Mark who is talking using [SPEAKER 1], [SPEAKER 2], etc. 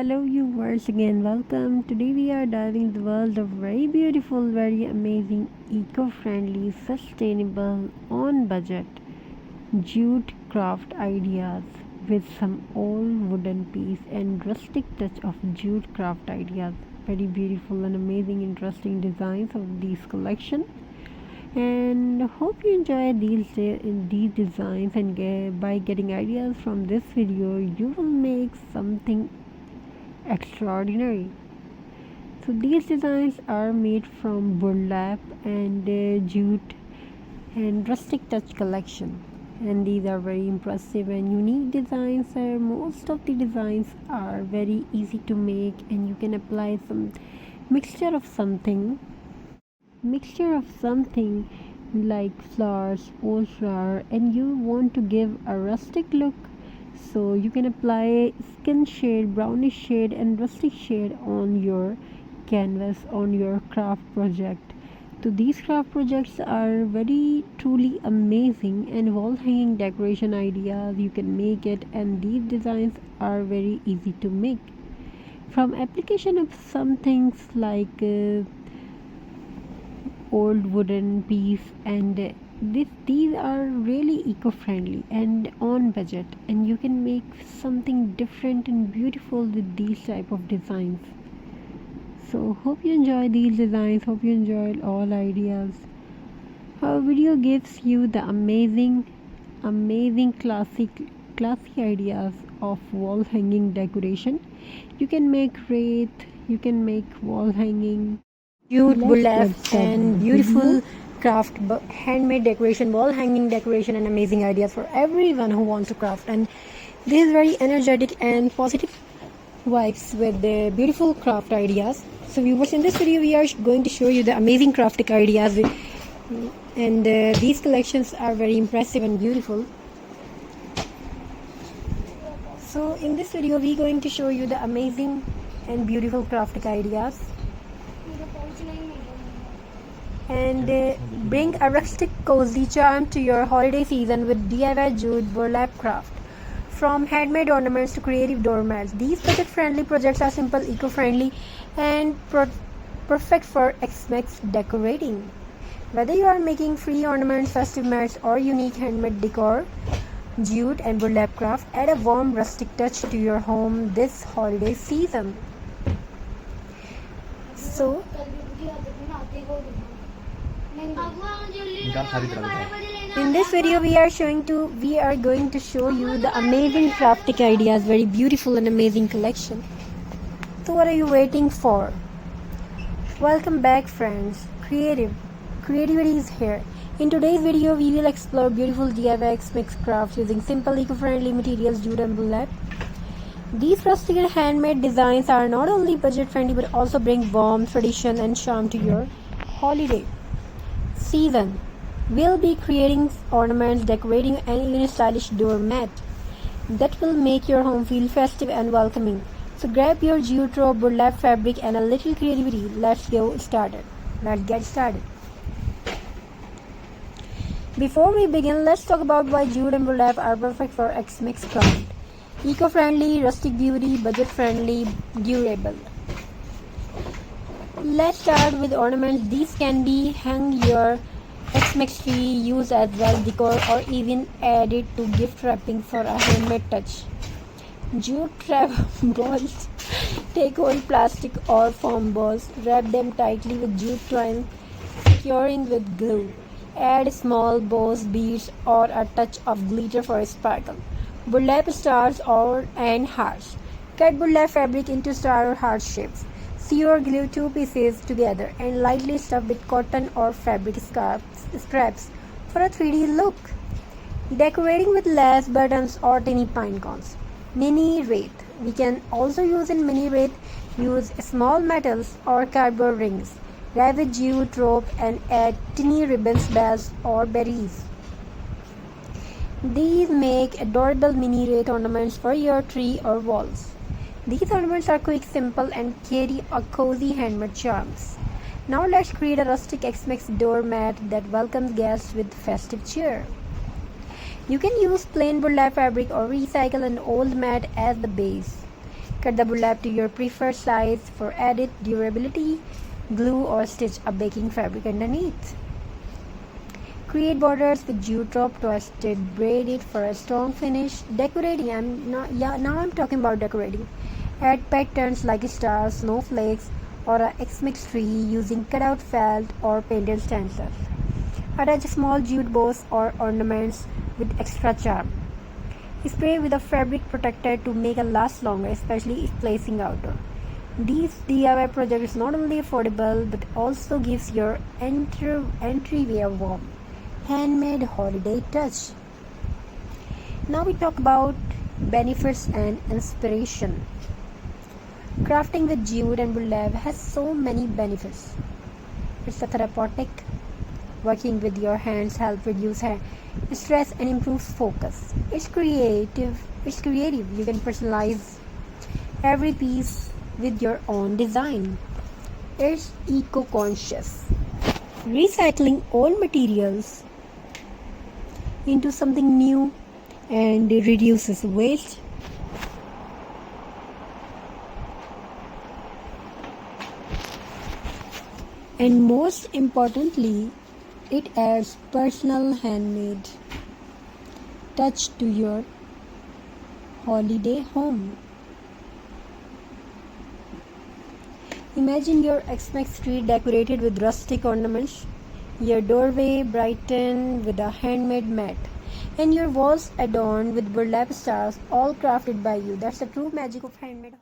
[SPEAKER 1] Hello viewers, again welcome. Today we are diving into the world of very beautiful, very amazing, eco-friendly, sustainable, on budget jute craft ideas with some old wooden piece and rustic touch of jute craft ideas. Very beautiful and amazing, interesting designs of these collection. And hope you enjoy these designs, and by getting ideas from this video you will make something extraordinary. So these designs are made from burlap and jute and rustic touch collection, and these are very impressive and unique designs. Most of the designs are very easy to make, and you can apply some mixture of something like flowers, old flower, and you want to give a rustic look, so you can apply skin shade, brownish shade and rustic shade on your canvas, on your craft project. So these craft projects are very truly amazing, and wall hanging decoration ideas you can make it, and these designs are very easy to make. From application of some things like old wooden piece, and these are really eco-friendly and on budget, and you can make something different and beautiful with these type of designs. So hope you enjoy these designs, hope you enjoy all ideas. Our video gives you the amazing classy ideas of wall hanging decoration. You can make wreath, you can make wall hanging jute, burlap, and beautiful craft handmade decoration, wall hanging decoration, and amazing ideas for everyone who wants to craft. And this is very energetic and positive vibes with the beautiful craft ideas. So viewers, in this video we are going to show you the amazing crafting ideas and these collections are very impressive and beautiful. So in this video we are going to show you the amazing and beautiful crafting ideas, and bring a rustic cozy charm to your holiday season with DIY jute burlap craft. From handmade ornaments to creative doormats, these budget-friendly projects are simple, eco-friendly, and perfect for Xmas decorating. Whether you are making free ornaments, festive mats, or unique handmade decor, jute and burlap craft add a warm rustic touch to your home this holiday season. So in this video we are going to show you the amazing crafting ideas, very beautiful and amazing collection. So what are you waiting for? Welcome back friends. Creativity is here. In today's video we will explore beautiful DIY mix crafts using simple eco-friendly materials, jute and burlap. These rustic and handmade designs are not only budget friendly but also bring warmth, tradition and charm to your holiday season. We'll be creating ornaments, decorating, and even a stylish doormat that will make your home feel festive and welcoming. So grab your jute rope, burlap fabric, and a little creativity. Let's get started. Before we begin, let's talk about why jute and burlap are perfect for Xmas craft. Eco-friendly, rustic beauty, budget-friendly, durable. Let's start with ornaments. These can be hung your Xmas tree, used as well decor, or even added to gift wrapping for a handmade touch. Jute trap balls. Take old plastic or foam balls, wrap them tightly with jute twine, securing with glue. Add small bows, beads, or a touch of glitter for a sparkle. Burlap stars and hearts. Cut burlap fabric into star or heart shapes. Sew or glue two pieces together and lightly stuff with cotton or fabric scraps for a 3D look. Decorating with lace, buttons, or tiny pine cones. Mini wreath. We can also use in mini wreath. Use small metals or cardboard rings. Wrap with jute rope and add tiny ribbons, bells, or berries. These make adorable mini wreath ornaments for your tree or walls. These ornaments are quick, simple, and carry a cozy handmade charms. Now let's create a rustic Xmas doormat that welcomes guests with festive cheer. You can use plain burlap fabric or recycle an old mat as the base. Cut the burlap to your preferred size for added durability. Glue or stitch a baking fabric underneath. Create borders with jute rope twisted, braided for a strong finish. Decorating. Now I'm talking about decorating. Add patterns like stars, snowflakes, or a Xmas tree using cutout felt or painted stencils. Attach small jute bows or ornaments with extra charm. Spray with a fabric protector to make it last longer, especially if placing outdoor. This DIY project is not only affordable but also gives your entryway a warm, handmade holiday touch. Now we talk about benefits and inspiration. Crafting with jute and burlap has so many benefits. It's therapeutic. Working with your hands helps reduce stress and improves focus. It's creative. You can personalize every piece with your own design. It's eco-conscious. Recycling old materials into something new and reduces waste. And most importantly, it adds personal handmade touch to your holiday home. Imagine your Xmas tree decorated with rustic ornaments, your doorway brightened with a handmade mat, and your walls adorned with burlap stars, all crafted by you. That's the true magic of handmade.